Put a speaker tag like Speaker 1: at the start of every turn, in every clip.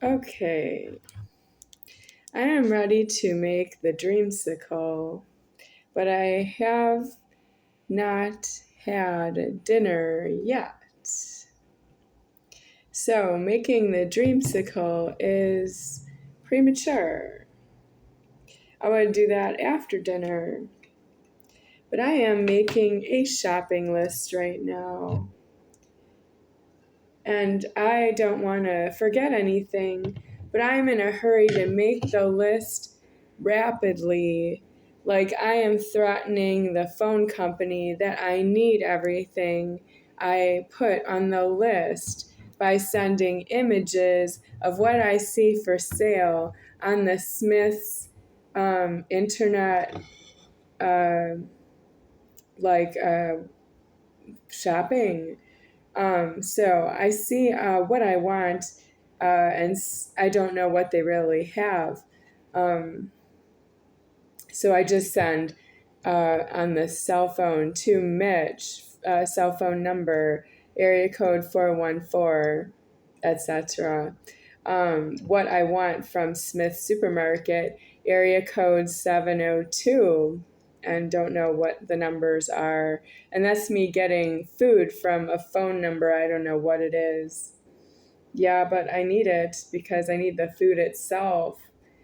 Speaker 1: Okay, I am ready to make the dreamsicle, but I have not had dinner yet. So making the dreamsicle is premature. I would do that after dinner. But I am making a shopping list right now. And I don't want to forget anything, but I'm in a hurry to make the list rapidly. Like I am threatening the phone company that I need everything I put on the list by sending images of what I see for sale on the Smith's internet uh, shopping. So I see what I want, and I don't know what they really have. So I just send on the cell phone to Mitch, cell phone number, area code 414, etc. What I want from Smith Supermarket, area code 702, and don't know what the numbers are. And that's me getting food from a phone number. I don't know what it is. Yeah, but I need it because I need the food itself.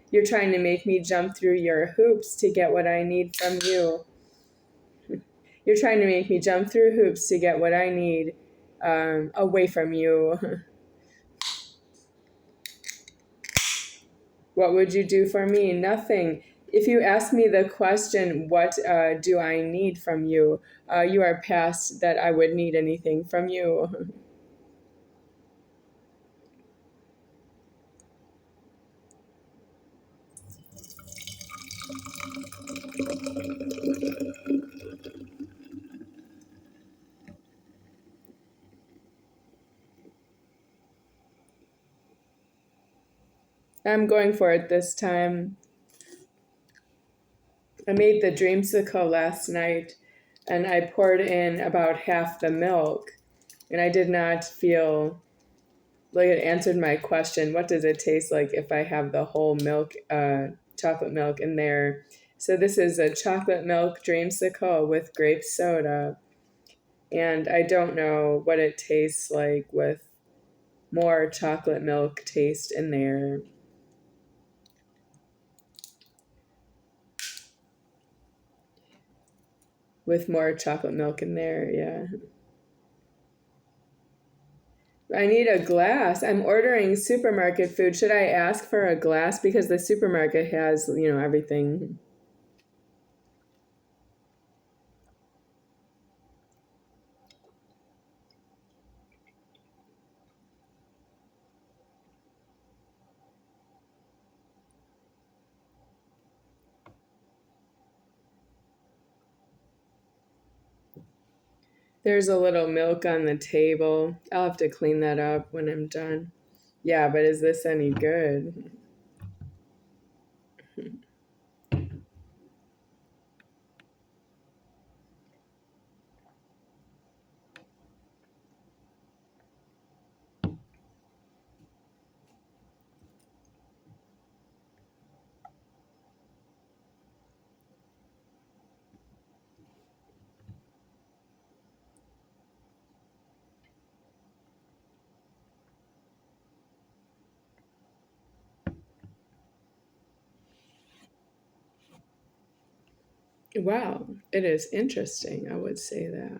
Speaker 1: You're trying to make me jump through your hoops to get what I need from you. You're trying to make me jump through hoops to get what I need away from you. What would you do for me? Nothing. If you ask me the question, what do I need from you? You are past that I would need anything from you. I'm going for it this time. I made the dreamsicle last night and I poured in about half the milk, and I did not feel like it answered my question, what does it taste like if I have the whole milk, chocolate milk in there? So this is a chocolate milk dreamsicle with grape soda, and I don't know what it tastes like with more chocolate milk taste in there. With more chocolate milk in there, yeah. I need a glass. I'm ordering supermarket food. Should I ask for a glass? Because the supermarket has, everything. There's a little milk on the table. I'll have to clean that up when I'm done. Yeah, but is this any good? Wow, it is interesting, I would say that.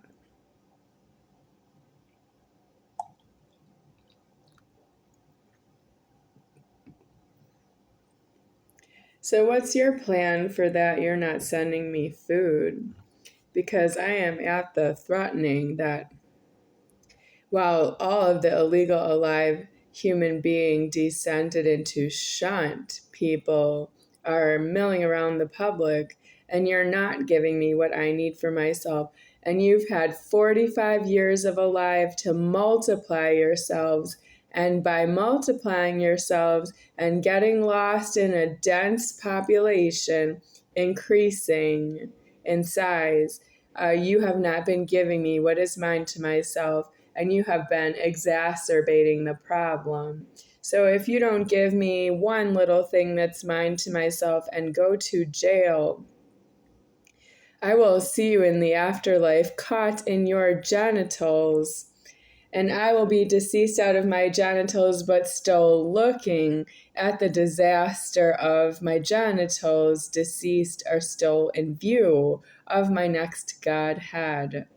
Speaker 1: So what's your plan for that you're not sending me food? Because I am at the threatening that while all of the illegal alive human being descended into shunt people are milling around the public, and you're not giving me what I need for myself, and you've had 45 years of alive to multiply yourselves, and by multiplying yourselves and getting lost in a dense population increasing in size, you have not been giving me what is mine to myself, and you have been exacerbating the problem. So if you don't give me one little thing that's mine to myself and go to jail, I will see you in the afterlife, caught in your genitals. And I will be deceased out of my genitals, but still looking at the disaster of my genitals. Deceased are still in view of my next Godhead.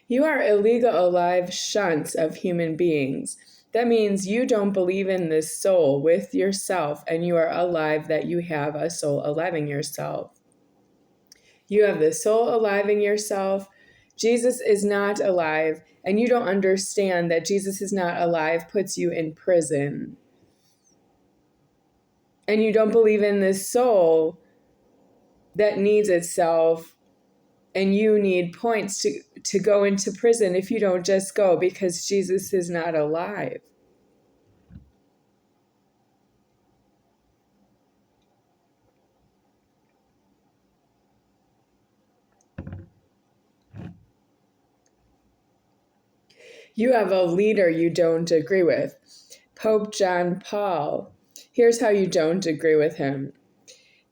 Speaker 1: You are illegal alive shunts of human beings. That means you don't believe in this soul with yourself, and you are alive that you have a soul alive in yourself. You have the soul alive in yourself. Jesus is not alive, and you don't understand that Jesus is not alive puts you in prison. And you don't believe in this soul that needs itself, and you need points to go into prison if you don't just go because Jesus is not alive. You have a leader you don't agree with, Pope John Paul. Here's how you don't agree with him.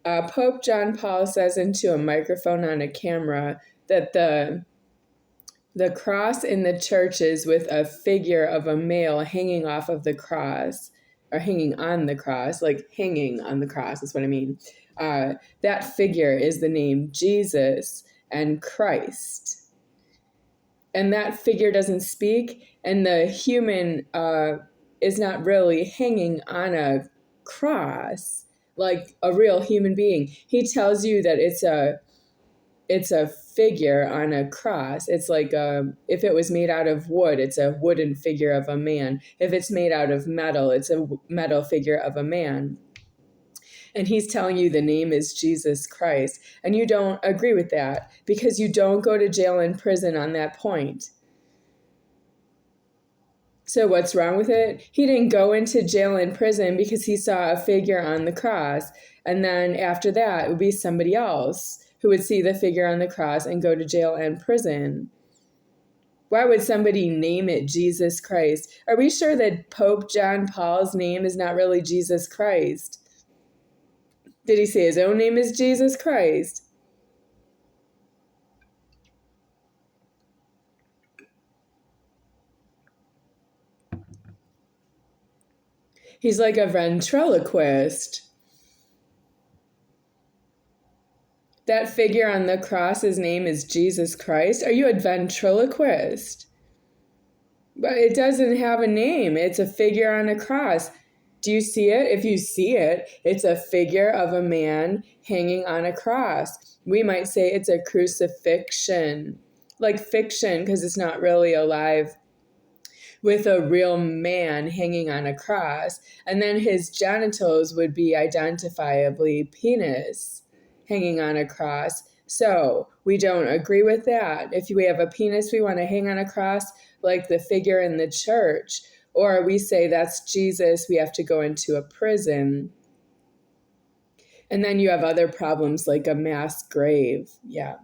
Speaker 1: Pope John Paul says into a microphone on a camera that the cross in the churches with a figure of a male hanging off of the cross, or hanging on the cross, like hanging on the cross is what I mean. That figure is the name Jesus and Christ. And that figure doesn't speak, and the human is not really hanging on a cross like a real human being. He tells you that it's a figure on a cross. It's like if it was made out of wood, it's a wooden figure of a man. If it's made out of metal, it's a metal figure of a man. And he's telling you the name is Jesus Christ. And you don't agree with that because you don't go to jail and prison on that point. So what's wrong with it? He didn't go into jail and prison because he saw a figure on the cross. And then after that, it would be somebody else who would see the figure on the cross and go to jail and prison. Why would somebody name it Jesus Christ? Are we sure that Pope John Paul's name is not really Jesus Christ? Did he say his own name is Jesus Christ? He's like a ventriloquist. That figure on the cross's name is Jesus Christ? Are you a ventriloquist? But it doesn't have a name. It's a figure on a cross. Do you see it? If you see it, it's a figure of a man hanging on a cross. We might say it's a crucifixion, like fiction, because it's not really alive, with a real man hanging on a cross. And then his genitals would be identifiably penis hanging on a cross. So we don't agree with that. If we have a penis we want to hang on a cross, like the figure in the church, or we say that's Jesus, we have to go into a prison. And then you have other problems like a mass grave. Yeah.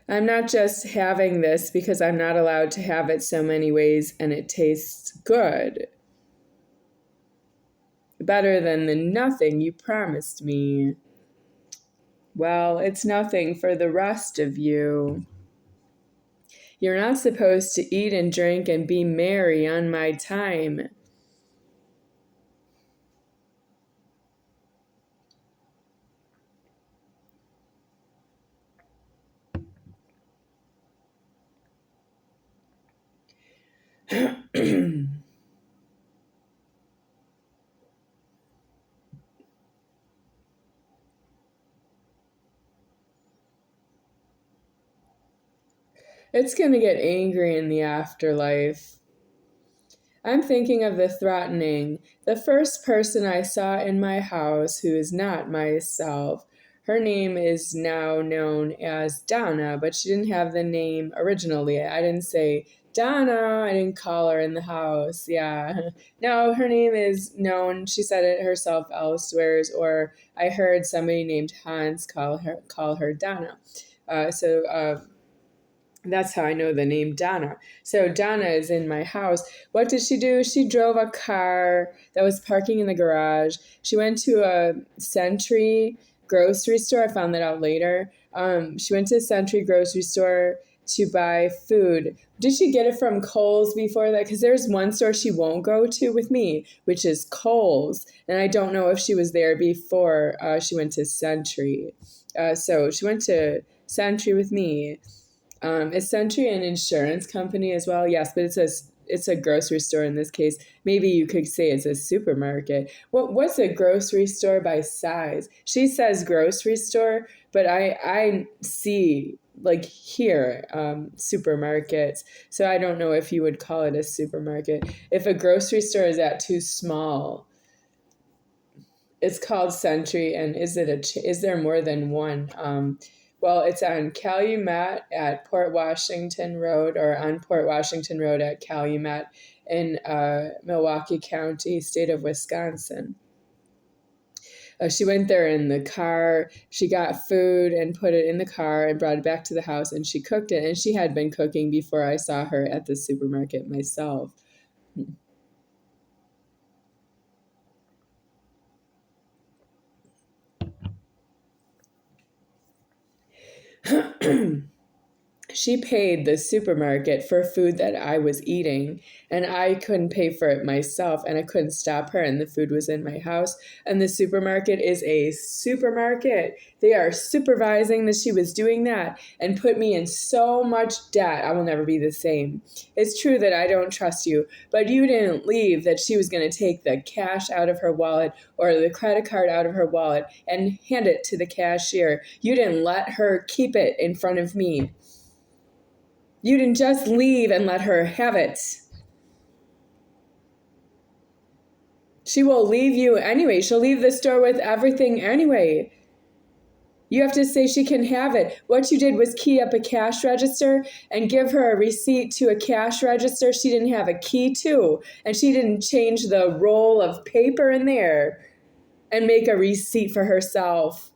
Speaker 1: I'm not just having this because I'm not allowed to have it so many ways and it tastes good. Better than the nothing you promised me. Well, it's nothing for the rest of you. You're not supposed to eat and drink and be merry on my time. It's going to get angry in the afterlife. I'm thinking of the threatening. The first person I saw in my house who is not myself, her name is now known as Donna, but she didn't have the name originally. I didn't say, Donna, I didn't call her in the house. Yeah. No, her name is known. She said it herself elsewhere, or I heard somebody named Hans call her Donna. So that's how I know the name Donna. So Donna is in my house. What did she do? She drove a car that was parking in the garage. She went to a Century grocery store. I found that out later. She went to a Century grocery store to buy food. Did she get it from Kohl's before that? Because there's one store she won't go to with me, which is Kohl's. And I don't know if she was there before she went to Century. So she went to Century with me. Is Century an insurance company as well? Yes, but it's a grocery store in this case. Maybe you could say it's a supermarket. What's a grocery store by size? She says grocery store, but I see like here supermarkets. So I don't know if you would call it a supermarket. If a grocery store is that too small, it's called Century. And is there more than one? Well, it's on Calumet at Port Washington Road, or on Port Washington Road at Calumet in Milwaukee County, state of Wisconsin. She went there in the car. She got food and put it in the car and brought it back to the house, and she cooked it. And she had been cooking before I saw her at the supermarket myself. She paid the supermarket for food that I was eating, and I couldn't pay for it myself, and I couldn't stop her, and the food was in my house, and the supermarket is a supermarket. They are supervising that she was doing that and put me in so much debt. I will never be the same. It's true that I don't trust you, but you didn't leave that she was going to take the cash out of her wallet or the credit card out of her wallet and hand it to the cashier. You didn't let her keep it in front of me. You didn't just leave and let her have it. She will leave you anyway. She'll leave the store with everything anyway. You have to say she can have it. What you did was key up a cash register and give her a receipt to a cash register she didn't have a key to. And she didn't change the roll of paper in there and make a receipt for herself.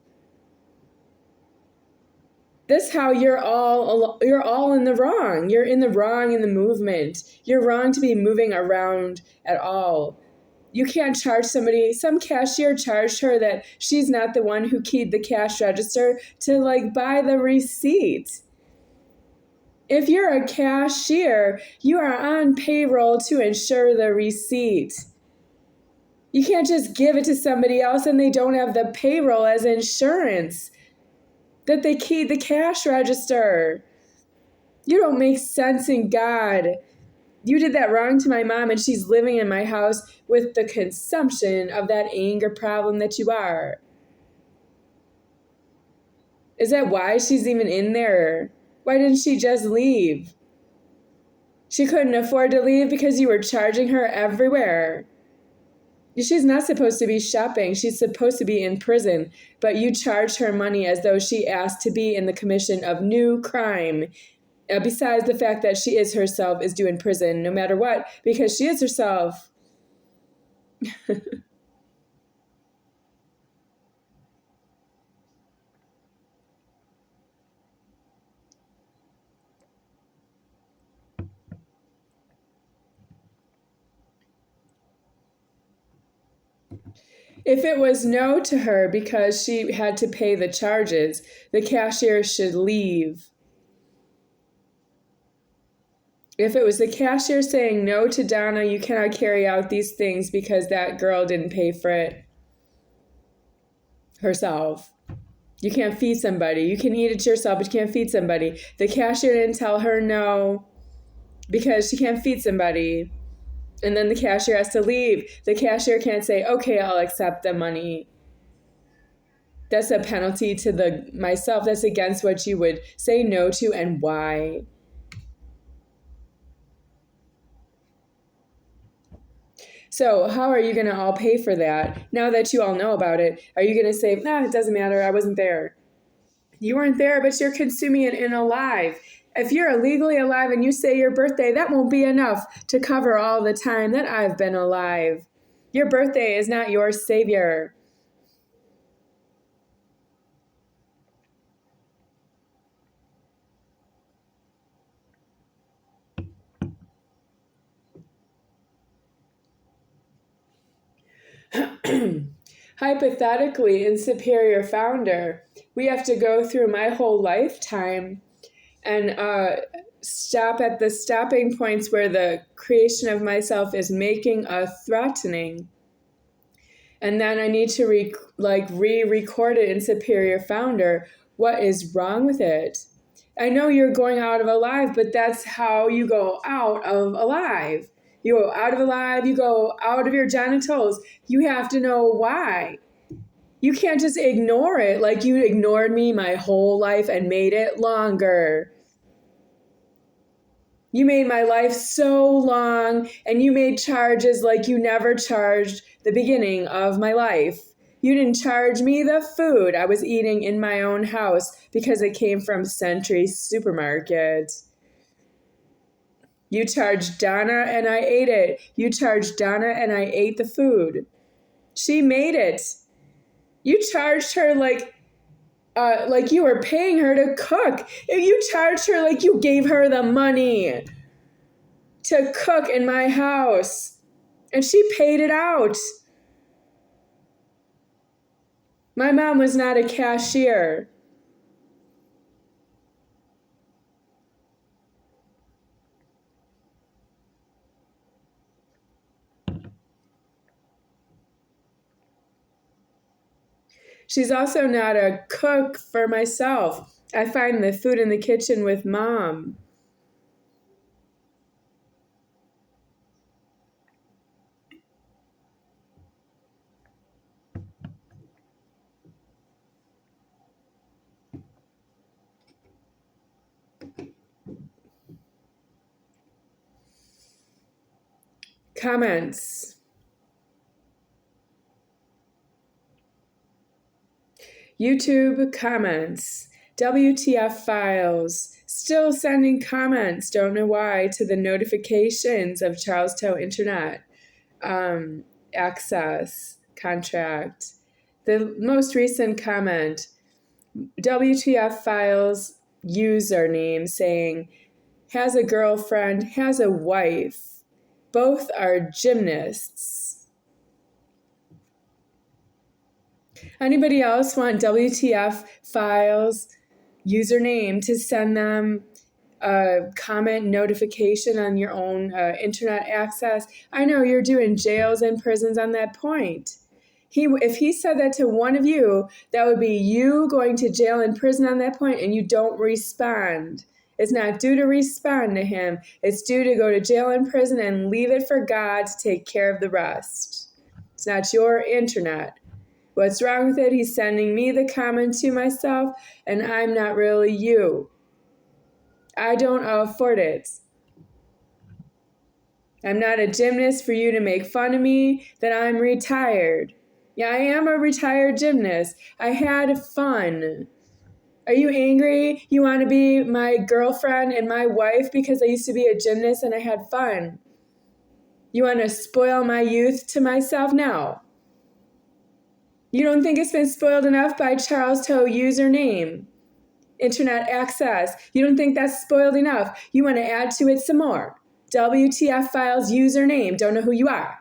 Speaker 1: This how you're all in the wrong. You're in the wrong in the movement. You're wrong to be moving around at all. You can't charge somebody. Some cashier charged her that she's not the one who keyed the cash register to buy the receipt. If you're a cashier, you are on payroll to ensure the receipt. You can't just give it to somebody else and they don't have the payroll as insurance that they keyed the cash register. You don't make sense in God. You did that wrong to my mom, and she's living in my house with the consumption of that anger problem that you are. Is that why she's even in there? Why didn't she just leave? She couldn't afford to leave because you were charging her everywhere. She's not supposed to be shopping. She's supposed to be in prison, but you charge her money as though she asked to be in the commission of new crime. Besides the fact that she is herself is due in prison no matter what, because she is herself. If it was no to her because she had to pay the charges, the cashier should leave. If it was the cashier saying no to Donna, you cannot carry out these things because that girl didn't pay for it herself. You can't feed somebody. You can eat it yourself, but you can't feed somebody. The cashier didn't tell her no because she can't feed somebody. And then the cashier has to leave. The cashier can't say, okay, I'll accept the money. That's a penalty to myself. That's against what you would say no to and why. So how are you going to all pay for that? Now that you all know about it, are you going to say, nah, it doesn't matter, I wasn't there? You weren't there, but you're consuming it in alive. If you're illegally alive and you say your birthday, that won't be enough to cover all the time that I've been alive. Your birthday is not your savior. Hypothetically, in Superior Founder, we have to go through my whole lifetime and stop at the stopping points where the creation of myself is making a threatening. And then I need to re-record it in Superior Founder. What is wrong with it? I know you're going out of alive, but that's how you go out of alive. You go out of alive, you go out of your genitals. You have to know why. You can't just ignore it like you ignored me my whole life and made it longer. You made my life so long, and you made charges like you never charged the beginning of my life. You didn't charge me the food I was eating in my own house because it came from Century Supermarket. You charged Donna and I ate it. You charged Donna and I ate the food. She made it. You charged her like you were paying her to cook. You charged her like you gave her the money to cook in my house. And she paid it out. My mom was not a cashier. She's also not a cook for myself. I find the food in the kitchen with Mom. Comments. YouTube comments. WTF files. Still sending comments. Don't know why to the notifications of CHOHCHMHAH Internet access contract. The most recent comment. WTF files username saying has a girlfriend, has a wife. Both are gymnasts. Anybody else want WTF files username to send them a comment notification on your own internet access? I know you're doing jails and prisons on that point. If he said that to one of you, that would be you going to jail and prison on that point, and you don't respond. It's not due to respond to him. It's due to go to jail and prison and leave it for God to take care of the rest. It's not your internet. What's wrong with it? He's sending me the comment to myself, and I'm not really you. I don't afford it. I'm not a gymnast for you to make fun of me that I'm retired. Yeah, I am a retired gymnast. I had fun. Are you angry? You want to be my girlfriend and my wife because I used to be a gymnast and I had fun? You want to spoil my youth to myself? No. You don't think it's been spoiled enough by CHOHCHMHAH username? Internet access. You don't think that's spoiled enough? You want to add to it some more. WTF files username. Don't know who you are.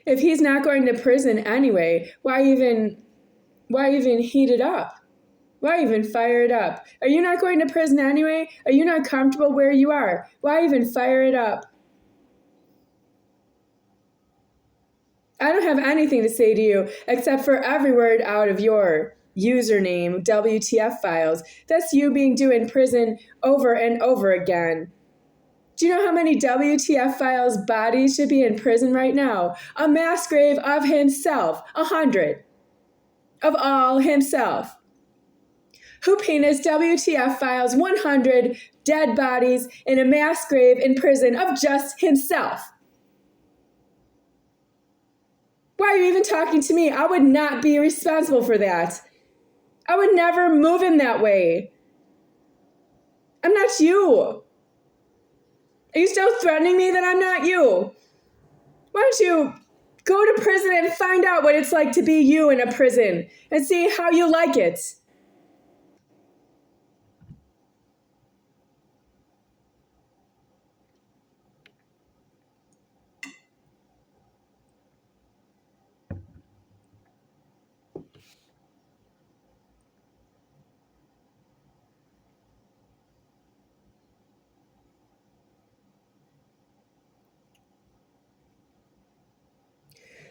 Speaker 1: If he's not going to prison anyway, why even heat it up? Why even fire it up? Are you not going to prison anyway? Are you not comfortable where you are? Why even fire it up? I don't have anything to say to you except for every word out of your username, WTF files. That's you being due in prison over and over again. Do you know how many WTF files bodies should be in prison right now? A mass grave of himself, 100. Of all himself. Who penis WTF files 100 dead bodies in a mass grave in prison of just himself? Why are you even talking to me? I would not be responsible for that. I would never move him that way. I'm not you. Are you still threatening me that I'm not you? Why don't you go to prison and find out what it's like to be you in a prison and see how you like it?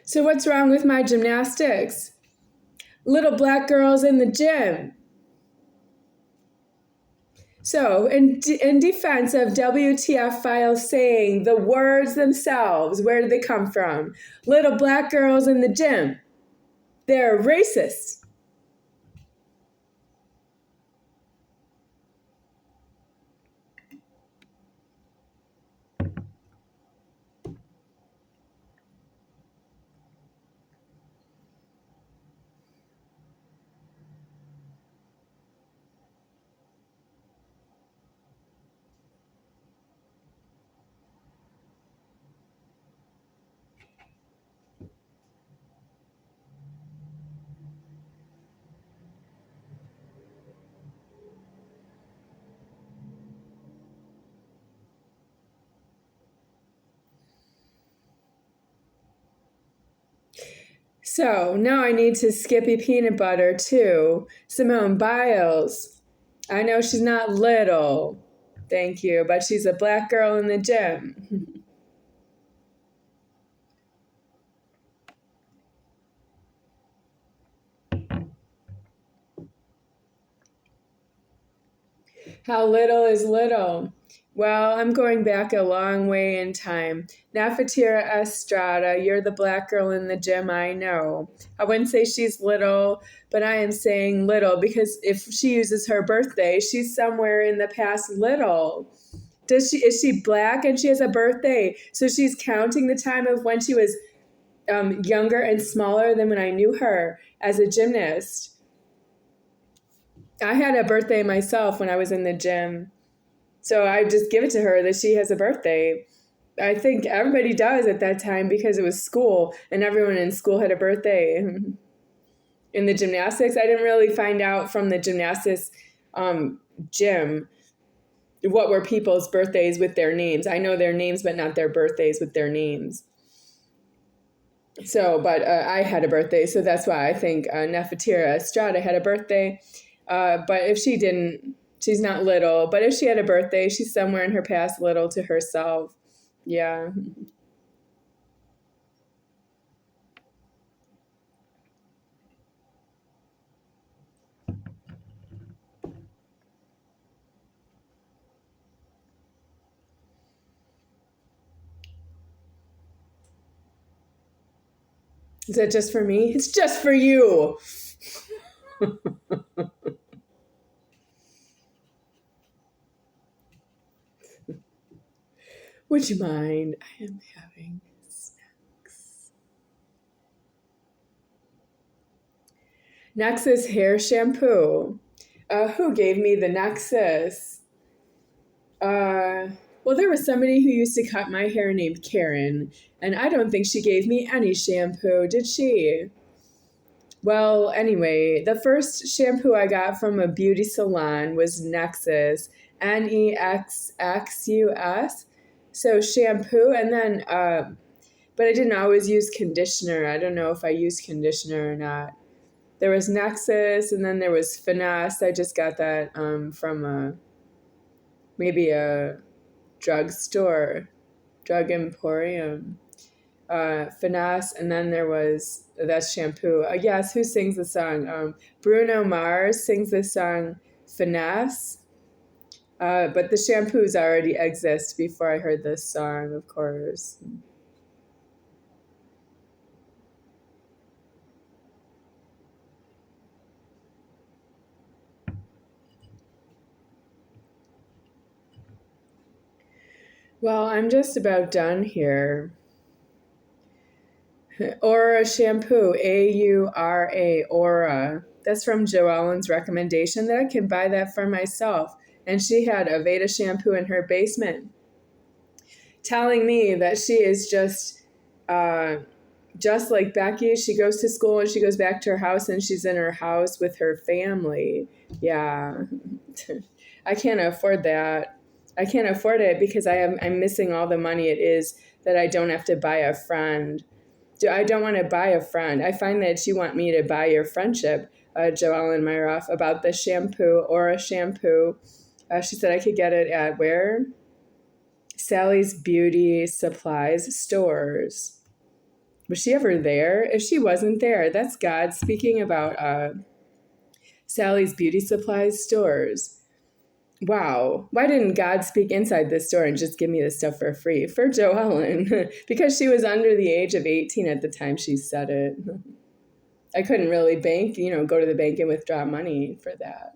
Speaker 1: So what's wrong with my gymnastics? Little black girls in the gym. So, in defense of WTF files saying the words themselves, where do they come from? Little black girls in the gym. They're racist. So now I need to Skippy peanut butter too. Simone Biles. I know she's not little, thank you, but she's a black girl in the gym. How little is little? Well, I'm going back a long way in time. Nafatira Estrada, you're the black girl in the gym, I know. I wouldn't say she's little, but I am saying little because if she uses her birthday, she's somewhere in the past little. Is she black and she has a birthday? So she's counting the time of when she was younger and smaller than when I knew her as a gymnast. I had a birthday myself when I was in the gym. So I just give it to her that she has a birthday. I think everybody does at that time because it was school and everyone in school had a birthday. In the gymnastics, I didn't really find out from the gymnastics gym what were people's birthdays with their names. I know their names, but not their birthdays with their names. So, but I had a birthday, so that's why I think Nefertira Estrada had a birthday. But if she didn't, she's not little. But if she had a birthday, she's somewhere in her past little to herself. Yeah. Is that just for me? It's just for you. Would you mind? I am having snacks. Nexus hair shampoo. Who gave me the Nexus? Well, there was somebody who used to cut my hair named Karen, and I don't think she gave me any shampoo, did she? Well, anyway, the first shampoo I got from a beauty salon was Nexus, Nexxus. So shampoo, and then, but I didn't always use conditioner. I don't know if I used conditioner or not. There was Nexus, and then there was Finesse. I just got that from maybe a drugstore, drug emporium. Finesse, and then there was that's shampoo. Yes, who sings the song? Bruno Mars sings the song Finesse. But the shampoos already exist before I heard this song, of course. Well, I'm just about done here. Aura shampoo, Aura, Aura. That's from Joellen's recommendation that I can buy that for myself. And she had Aveda shampoo in her basement, telling me that she is just like Becky. She goes to school and she goes back to her house and she's in her house with her family. Yeah. I can't afford that. I can't afford it because I'm missing all the money it is that I don't have to buy a friend. I don't want to buy a friend. I find that you want me to buy your friendship, Joellen Myroff, about the shampoo, Aura shampoo. She said I could get it at where? Sally's Beauty Supplies stores. Was she ever there? If she wasn't there, that's God speaking about Sally's Beauty Supplies stores. Wow. Why didn't God speak inside this store and just give me this stuff for free? For Joellen. Because she was under the age of 18 at the time she said it. I couldn't really go to the bank and withdraw money for that.